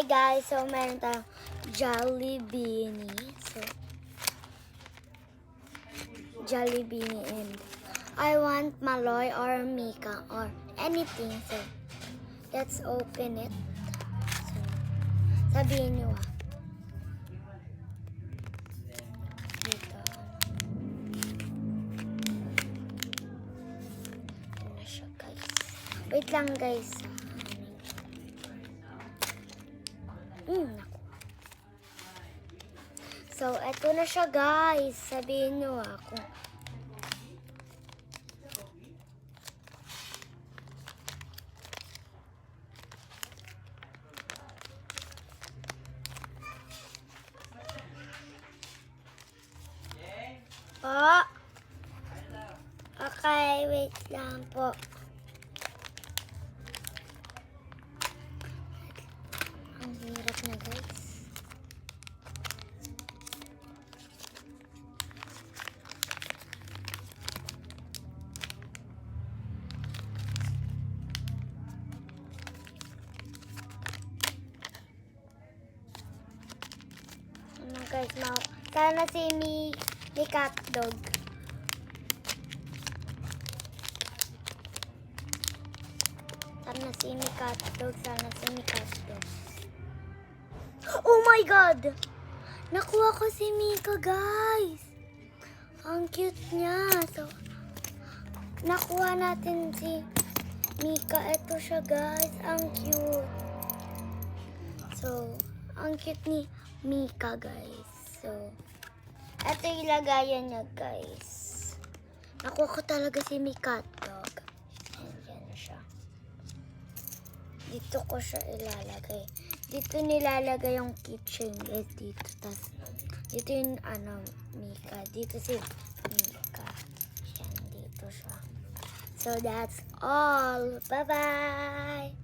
Hi guys, so meron tayong Jollibee. So, Jollibee and I want Maloy or Mika or anything. So, let's open it. So, sabihin nyo Dito. Ito na siya guys. Wait lang guys. Naku. So, eto na siya guys. Sabihin nyo ako. Po. Okay, wait lang po. Ang hirap na guys. Guys, sana si Mi cat dog. Sana si Mi cat dog. Oh my God! Nakuha ko si Mika, guys. Ang cute niya. So, nakuha natin si Mika. Ito siya, guys. Ang cute. So, ang cute ni Mika, guys. So, ito yung lagayan niya, guys. Nakuha ko talaga si Mika dog. Ayan siya. Dito ko siya ilalagay. Dito nilalagay yung kitchen, guys. Dito. Tas, dito yung, Mika. Dito si Mika. Ayan, dito siya. So, that's all. Bye-bye!